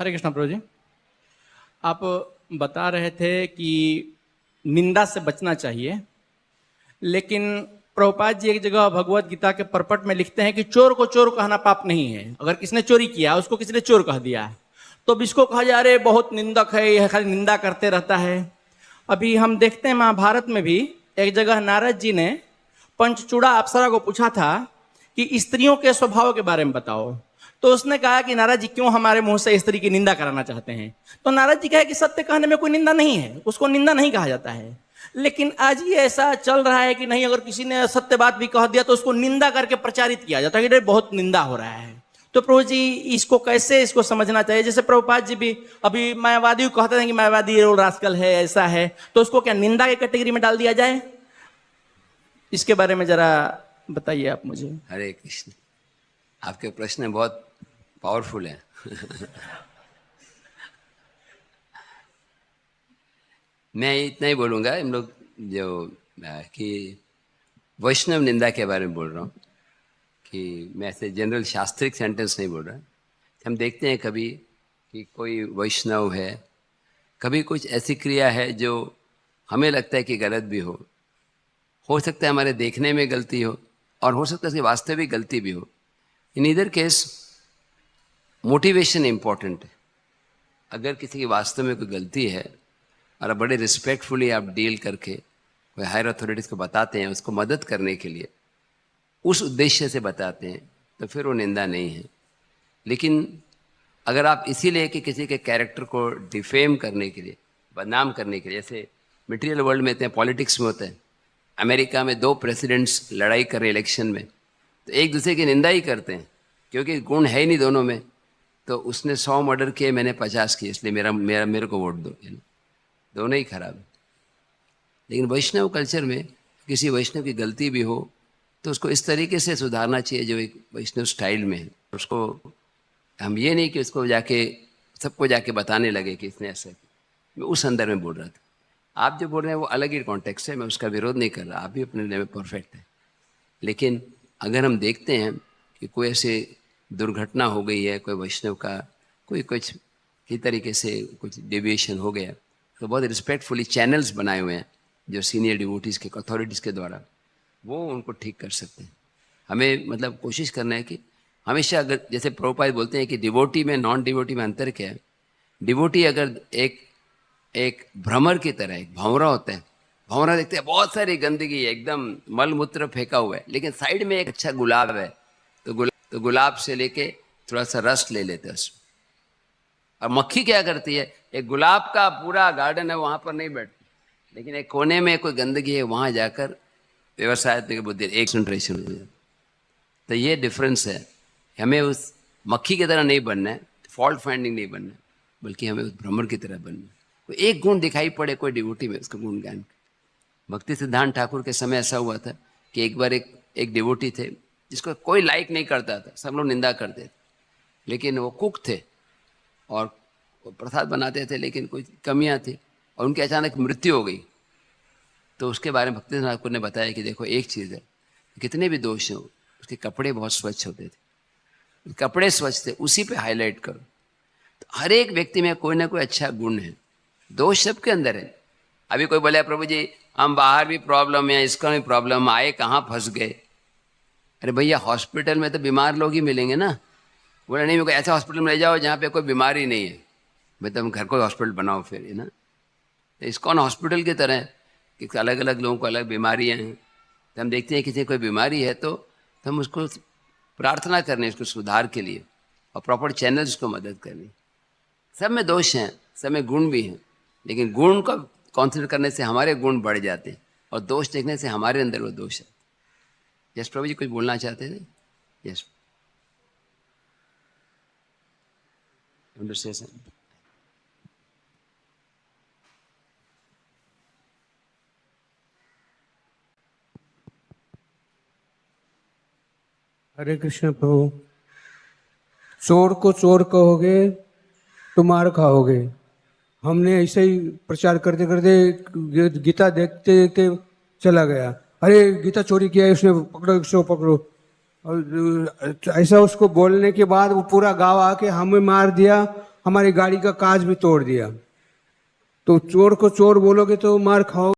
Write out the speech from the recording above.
हरे कृष्णा प्रभु जी, आप बता रहे थे कि निंदा से बचना चाहिए, लेकिन प्रभुपाद जी एक जगह भगवत गीता के परपट में लिखते हैं कि चोर को चोर कहना पाप नहीं है। अगर किसने चोरी किया, उसको किसी ने चोर कह दिया है, तो अब इसको कहा जा रहा है बहुत निंदक है, यह खाली निंदा करते रहता है। अभी हम देखते हैं महाभारत में भी एक जगह नारद जी ने पंचचूड़ा अप्सरा को पूछा था कि स्त्रियों के स्वभाव के बारे में बताओ, तो उसने कहा कि नारद जी क्यों हमारे मुंह से स्त्री की निंदा कराना चाहते हैं। तो नारद जी कहे कि सत्य कहने में कोई निंदा नहीं है, उसको निंदा नहीं कहा जाता है। लेकिन आज ये ऐसा चल रहा है कि नहीं, अगर किसी ने सत्य बात भी कह दिया तो उसको निंदा करके प्रचारित किया जाता है कि बहुत निंदा हो रहा है। तो प्रभु जी इसको कैसे इसको समझना चाहिए? जैसे प्रभुपाद जी भी अभी मायावादी कहते हैं कि मायावादी रास्कल है, ऐसा है, तो उसको क्या निंदा के कैटेगरी में डाल दिया जाए? इसके बारे में जरा बताइए आप मुझे। हरे कृष्ण, आपके प्रश्न बहुत पावरफुल है। मैं इतना ही बोलूँगा, हम लोग जो कि वैष्णव निंदा के बारे में बोल रहा हूँ, कि मैं ऐसे जनरल शास्त्रिक सेंटेंस नहीं बोल रहा। हम देखते हैं कभी कि कोई वैष्णव है, कभी कुछ ऐसी क्रिया है जो हमें लगता है कि गलत भी हो सकता है हमारे देखने में गलती हो सकता है कि वास्तविक गलती भी हो। In either case motivation important है। अगर किसी की वास्तव में कोई गलती है और बड़े रिस्पेक्टफुली आप डील करके कोई हायर अथॉरिटीज़ को बताते हैं, उसको मदद करने के लिए उस उद्देश्य से बताते हैं, तो फिर वो निंदा नहीं है। लेकिन अगर आप इसीलिए कि किसी के कैरेक्टर को डिफेम करने के लिए, बदनाम करने के लिए, जैसे मटेरियल वर्ल्ड में होते हैं, पॉलिटिक्स में होते हैं, अमेरिका में 2 प्रेसिडेंट्स लड़ाई कर रहे इलेक्शन में, तो एक दूसरे की निंदा ही करते हैं क्योंकि गुण है ही नहीं दोनों में। तो उसने 100 मर्डर किए, मैंने 50 किए, इसलिए मेरे को वोट दो। दोनों ही खराब है। लेकिन वैष्णव कल्चर में किसी वैष्णव की गलती भी हो तो उसको इस तरीके से सुधारना चाहिए जो एक वैष्णव स्टाइल में है। उसको हम ये नहीं कि उसको जाके सबको जाके बताने लगे कि इसने ऐसा किया। मैं उस अंदर में बोल रहा था। आप जो बोल रहे हैं वो अलग ही कॉन्टेक्स्ट है, मैं उसका विरोध नहीं कर रहा, आप भी अपने लेवल में परफेक्ट है। लेकिन अगर हम देखते हैं कि कोई ऐसे दुर्घटना हो गई है, कोई वैष्णव का कोई कुछ ही तरीके से कुछ डेविएशन हो गया, तो बहुत रिस्पेक्टफुली चैनल्स बनाए हुए हैं जो सीनियर डिवोटीज़ के, अथॉरिटीज़ के द्वारा, वो उनको ठीक कर सकते हैं। हमें मतलब कोशिश करना है कि हमेशा, अगर जैसे प्रभुपाद बोलते हैं कि डिवोटी में नॉन डिवोटी में अंतर क्या है। डिवोटी अगर एक भ्रमर की तरह, एक भंवरा होता है, भंवरा देखते हैं बहुत सारी गंदगी है, एकदम मल मूत्र फेंका हुआ है, लेकिन साइड में एक अच्छा गुलाब है, तो गुलाब से लेके थोड़ा सा रस ले लेते हैं उसमें। और मक्खी क्या करती है, एक गुलाब का पूरा गार्डन है, वहाँ पर नहीं बैठती, लेकिन एक कोने में कोई गंदगी है, वहाँ जाकर व्यवसाय की बुद्धि एक्सेंट्रेशन हो जाता। तो ये डिफरेंस है। हमें उस मक्खी की तरह नहीं बनना है, फॉल्ट फाइंडिंग नहीं बनना है, बल्कि हमें उस भ्रमर की तरह बनना है। कोई एक गुण दिखाई पड़े कोई डिवोटी में, उसका गुण ज्ञान। भक्ति सिद्धांत ठाकुर के समय ऐसा हुआ था कि एक बार एक डिवोटी थे जिसको कोई लाइक नहीं करता था, सब लोग निंदा करते थे, लेकिन वो कुक थे और प्रसाद बनाते थे, लेकिन कुछ कमियां थी और उनकी अचानक मृत्यु हो गई। तो उसके बारे में भक्ति ठाकुर ने बताया कि देखो एक चीज़ है, कितने भी दोष हो, उसके कपड़े बहुत स्वच्छ होते थे, कपड़े स्वच्छ थे, उसी पे हाईलाइट करो। तो हर एक व्यक्ति में कोई ना कोई अच्छा गुण है, दोष सबके अंदर है। अभी कोई बोले प्रभु जी हम बाहर भी प्रॉब्लम है, इसका भी प्रॉब्लम, आए कहाँ फंस गए। अरे भैया हॉस्पिटल में तो बीमार लोग ही मिलेंगे ना। बोला नहीं, मेरे को ऐसा हॉस्पिटल में ले जाओ जहाँ पे कोई बीमारी नहीं है। भाई तुम घर को हॉस्पिटल बनाओ फिर, है ना। तो इस्कॉन हॉस्पिटल की तरह कि अलग अलग लोगों को अलग बीमारियाँ हैं। तो हम देखते हैं किसी कोई बीमारी है तो हम उसको प्रार्थना करने, उसको सुधार के लिए, और प्रॉपर चैनल्स उसको मदद करनी। सब में दोष हैं, सब में गुण भी हैं, लेकिन गुण को कॉन्सिडर करने से हमारे गुण बढ़ जाते हैं और दोष देखने से हमारे अंदर वो दोष है। यस प्रभु जी कुछ बोलना चाहते थे? यस हरे कृष्ण प्रभु। चोर को चोर कहोगे तो मार खाओगे। हमने ऐसे ही प्रचार करते करते गीता देखते देखते चला गया। अरे गीता चोरी किया है उसने, पकड़ो उसको पकड़ो। और ऐसा उसको बोलने के बाद वो पूरा गांव आके हमें मार दिया, हमारी गाड़ी का कांच भी तोड़ दिया। तो चोर को चोर बोलोगे तो मार खाओ।